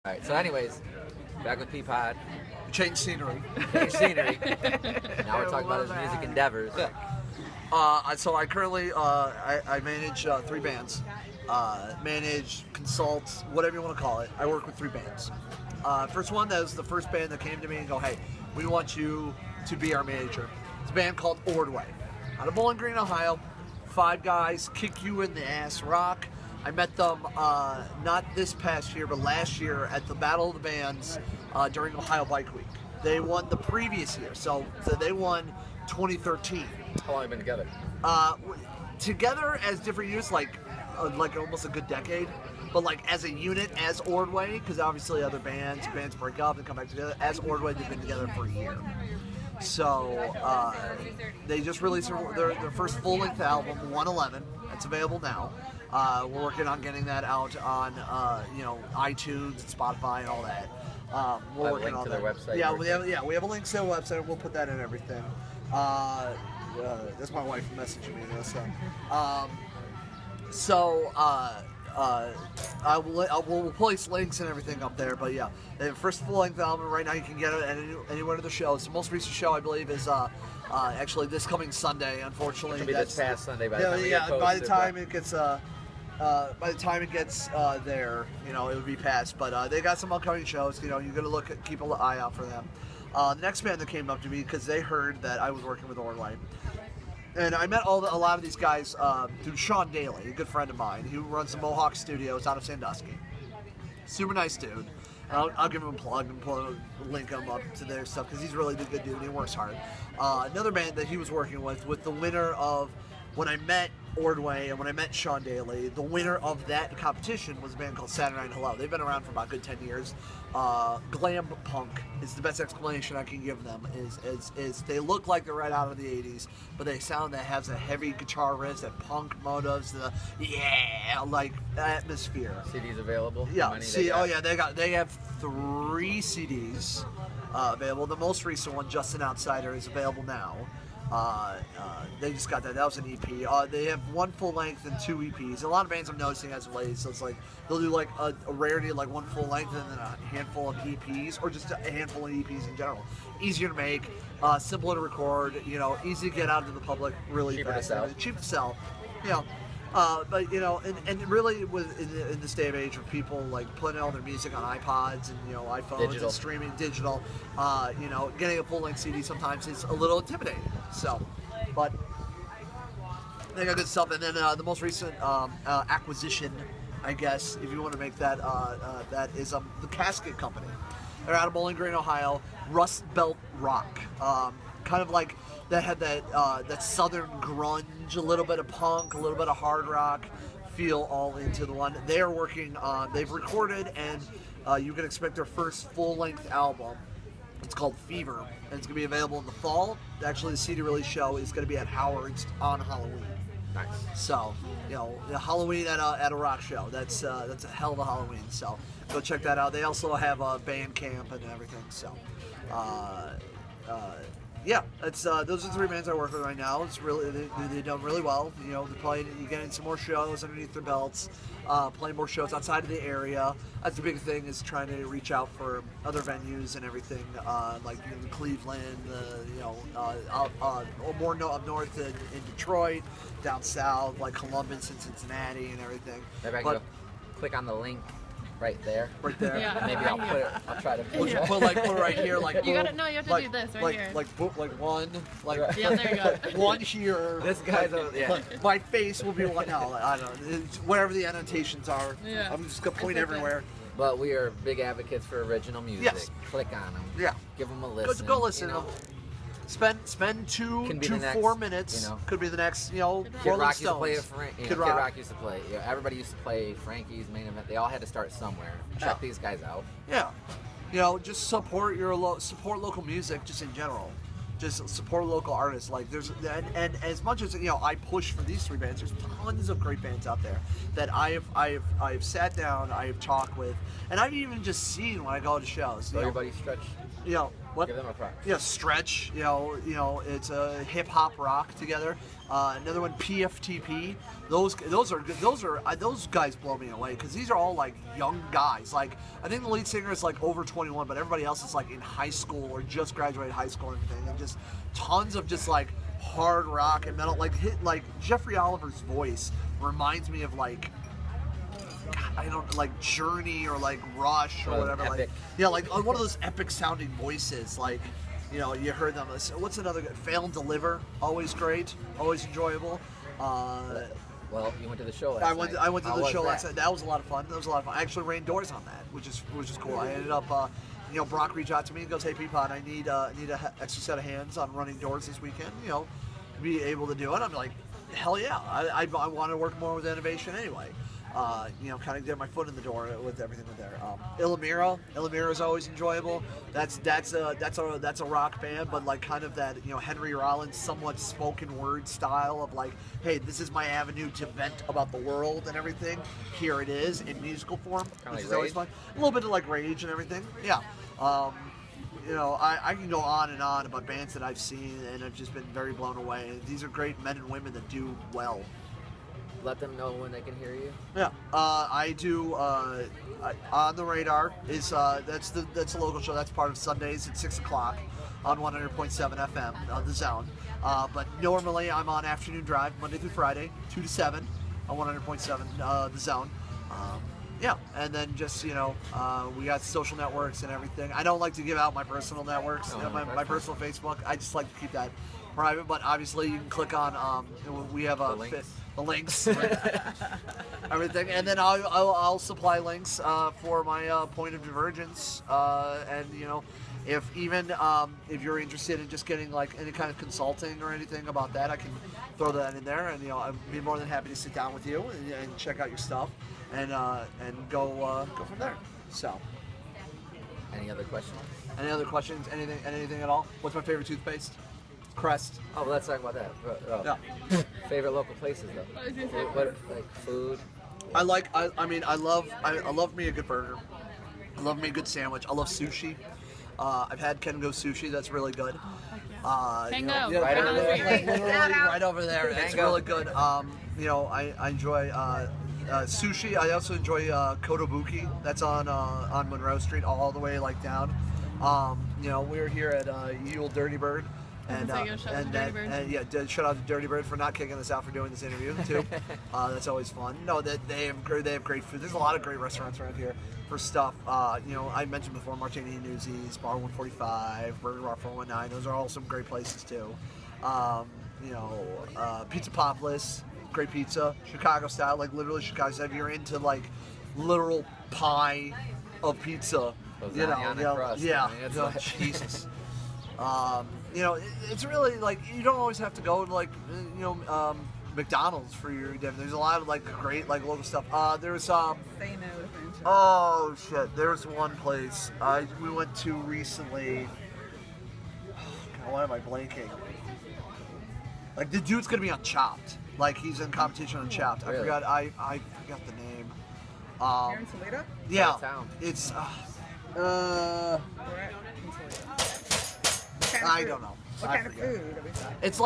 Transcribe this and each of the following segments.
All right. So, anyways, back with Peapod. Change scenery. Change scenery. Now we're talking about his music endeavors. So I currently I manage 3 bands. Manage, consult, whatever you want to call it. I work with 3 bands. First one, that was the first band that came to me and go, hey, we want you to be our manager. It's a band called Ordway, out of Bowling Green, Ohio. 5 guys, kick you in the ass rock. I met them not this past year, but last year at the Battle of the Bands during Ohio Bike Week. They won the previous year, so they won 2013. How long have you been together? Together as different years, like almost a good decade. But like as a unit, as Ordway, because obviously other bands break up and come back together. As Ordway, they've been together for a year. So they just released their first full-length album, 111. It's available now. We're working on getting that out on iTunes and Spotify and all that. We're working on their that. website. We have a link to their website. We'll put that in everything. That's my wife messaging me this. We'll place links and everything up there. But yeah, they have first full-length album right now. You can get it at any one of the shows. The most recent show, I believe, is actually this coming Sunday. Unfortunately, It'll be this past Sunday. By the time it gets there, it would be past. But they got some upcoming shows. You got to keep an eye out for them. The next band that came up to me because they heard that I was working with Ordway. And I met a lot of these guys through Sean Daly, a good friend of mine, who runs the Mohawk Studios out of Sandusky. Super nice dude. I'll give him a plug and link him up to their stuff because he's really a good dude and he works hard. Another band that he was working with the winner of when I met Ordway and when I met Sean Daly, the winner of that competition was a band called Saturday Night Hello. They've been around for about a good 10 years. Glam punk is the best explanation I can give them. Is they look like they're right out of the 80s, but they sound that has a heavy guitar riff, that punk motives, like atmosphere. CDs available? Yeah. They have 3 CDs available. The most recent one, Just an Outsider, is available now. They just got that. That was an EP. They have 1 full length and 2 EPs. A lot of bands I'm noticing as of late, so it's like they'll do like a rarity, like 1 full length and then a handful of EPs, or just a handful of EPs in general. Easier to make, simpler to record, easy to get out into the public really cheaper fast. To sell. Cheap to sell. But and really in this day of age of people like putting all their music on iPods and iPhones digital. and streaming digital, getting a full length CD sometimes is a little intimidating. So, but they got good stuff. And then the most recent acquisition, I guess, if you want to make that, that is the Casket Company. They're out of Bowling Green, Ohio. Rust Belt Rock, kind of like. That had that southern grunge, a little bit of punk, a little bit of hard rock feel all into the one. They are working on, they've recorded, and you can expect their first full-length album. It's called Fever, and it's going to be available in the fall. Actually, the CD release show is going to be at Howard's on Halloween. Nice. So, Halloween at a rock show. That's a hell of a Halloween. So, go check that out. They also have a band camp and everything. So, yeah, it's those are the 3 bands I work with right now. It's really they've done really well. They're playing, you're getting some more shows underneath their belts, playing more shows outside of the area. That's the big thing, is trying to reach out for other venues and everything, like Cleveland, more up north in Detroit, down south like Columbus and Cincinnati and everything. Maybe I can click on the link. Right there. Yeah. Maybe I'll try to put it right here, like you gotta you have to do this right here. Like one, like yeah, there you go. one here. This guy's my face will be one. No, I don't know. It's whatever the annotations are. Yeah. I'm just gonna point everywhere. But we are big advocates for original music. Yes. Click on them. Yeah. Give them a listen. Go listen to them. Spend 2 to 4 minutes. Could be the next, Kid Rolling Rock used to Stones. play Kid Rock used to play. Everybody used to play Frankie's Main Event. They all had to start somewhere. Check these guys out. Yeah. Just support support local music, just in general. Just support local artists. Like and as much as I push for these 3 bands, there's tons of great bands out there that I've sat down, I've talked with, and I've even just seen when I go to shows. Everybody stretch. What? Give them a prop. Yeah, Stretch. It's a hip hop rock together. Another one, PFTP. Those are good. Those guys blow me away because these are all like young guys. Like I think the lead singer is like over 21, but everybody else is like in high school or just graduated high school and everything. And just tons of just like hard rock and metal. Like Jeffrey Oliver's voice reminds me of like. I don't like Journey or like Rush or whatever. Epic. Like one of those epic sounding voices. Like, you heard them. What's another good? Fail and Deliver. Always great. Always enjoyable. Well, you went to the show last night. I went to How the was show that? last night. That was a lot of fun. I actually ran doors on that, which is cool. I ended up, Brock reached out to me and goes, "Hey, Peapod, I need a extra set of hands on running doors this weekend. Be able to do it." I'm like, hell yeah. I want to work more with innovation anyway. Kind of get my foot in the door with everything with there. Illamira is always enjoyable. That's a rock band, but like kind of that Henry Rollins somewhat spoken word style of like, hey, this is my avenue to vent about the world and everything. Here it is in musical form, which is always fun. A little bit of like Rage and everything. Yeah. I can go on and on about bands that I've seen and I've just been very blown away. These are great men and women that do well. Let them know when they can hear you. Yeah, I do. On the Radar is that's a local show. That's part of Sundays at 6 o'clock on 100.7 FM on the Zone. But normally I'm on Afternoon Drive Monday through Friday, 2 to 7 on 100.7 the Zone. And then just we got social networks and everything. I don't like to give out my personal networks, my personal Facebook. I just like to keep that private. But obviously you can click on. We have the links, everything, and then I'll supply links for my point of divergence, and if you're interested in just getting like any kind of consulting or anything about that, I can throw that in there, and I'd be more than happy to sit down with you and check out your stuff, and go from there. So, Any other questions? any other questions? Anything at all? What's my favorite toothpaste? Crest. Oh, well, let's talk about that. Yeah. Favorite local places though? I was gonna say What like food? I love me a good burger. I love me a good sandwich. I love sushi. I've had Kengo sushi. That's really good. Kengo, right over there. Literally right over there. It's Kengo. really good. I enjoy sushi. I also enjoy kotobuki. That's on Monroe Street, all the way like down. We're here at Yule Dirty Bird. And shout out to Dirty Bird. shout out to Dirty Bird for not kicking us out for doing this interview too. That's always fun. No, that they have great food. There's a lot of great restaurants around here for stuff. I mentioned before Martini and Newsies, Bar 145, Burger Bar 419. Those are all some great places too. Pizzapopolis, great pizza, Chicago style, like literally Chicago style. If you're into like literal pie of pizza, Crust, Jesus. It's really like you don't always have to go to like McDonald's for your dinner. There's a lot of like great like local stuff. There's Say no to friendship. oh shit. There's one place we went to recently. God, why am I blanking? Like the dude's gonna be on Chopped. Like he's in competition on Chopped. Really? I forgot the name. Here in Toledo? Yeah, What town? it's We're at in Toledo. What kind of I food? don't know. What I kind of forget. food are we talking? It's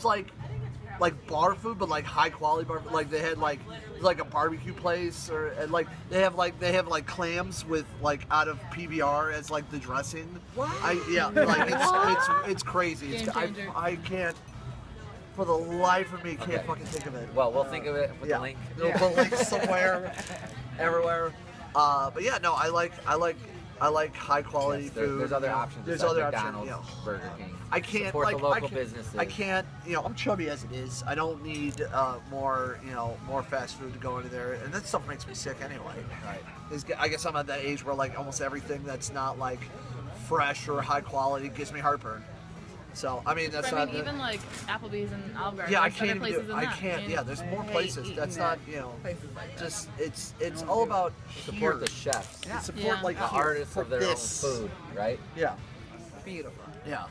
like bar food, but like high quality bar. Like they had like a barbecue place, and like they have like clams with like out of PBR as like the dressing. What? It's crazy. Game changer. I can't for the life of me can't fucking think of it. Well, we'll think of it with the link. We'll put links somewhere, everywhere. But yeah, no, I like high quality Yes, food. there's other options. There's besides other McDonald's, options. Burger King. I can't Support like the local I can't, businesses. I can't. I'm chubby as it is. I don't need more fast food to go into there, and that stuff makes me sick anyway. Right. I guess I'm at that age where like almost everything that's not like fresh or high quality gives me heartburn. So I mean that's not. even like Applebee's and Olive Garden. Yeah, I there's can't other even places do. than I that. can't. mean, Yeah, there's more hate places. eating That's at not. places like that. Just it's Don't all do it. about Support here. the chefs. Yeah. Support Yeah. like The here, artists for of their this. own food, right? Yeah. Beautiful. Yeah.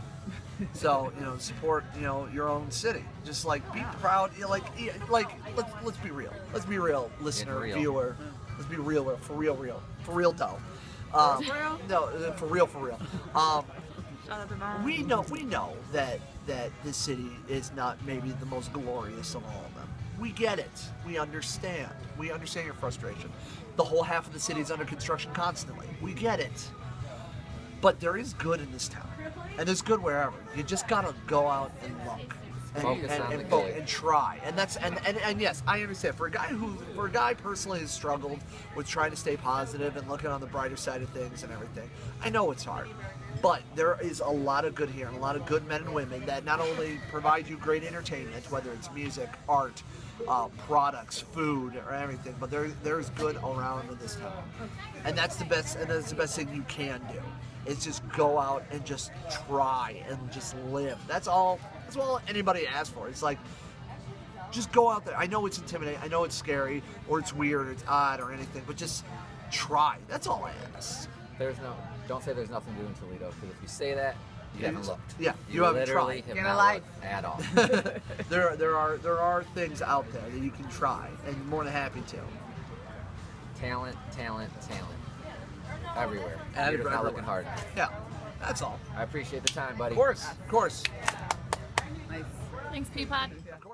So support your own city. Just like be proud. Let's be real. Let's be real, listener, real. viewer. Let's be real, for real though. For real? No, for real. Shout out to Vaughn. We know that this city is not maybe the most glorious of all of them. We get it. We understand. We understand your frustration. The whole half of the city is under construction constantly. We get it. But there is good in this town, and there's good wherever. You just gotta go out and look. And try, and that's and yes, I understand. For a guy personally who's struggled with trying to stay positive and looking on the brighter side of things and everything, I know it's hard. But there is a lot of good here, and a lot of good men and women that not only provide you great entertainment, whether it's music, art, products, food, or everything, but there's good around in this town, and that's the best. And that's the best thing you can do. Is just go out and just try and just live. That's all anybody asks for. It's like, just go out there. I know it's intimidating, I know it's scary, or it's weird, or it's odd, or anything, but just try. That's all I ask. Don't say there's nothing to do in Toledo, because if you say that, you haven't looked. Yeah, you haven't literally tried. have not looked at all. there are things out there that you can try, and you're more than happy to. Talent. Everywhere. You're just not looking hard. Yeah, that's all. I appreciate the time, buddy. Of course. Thanks, Peapod. Of course.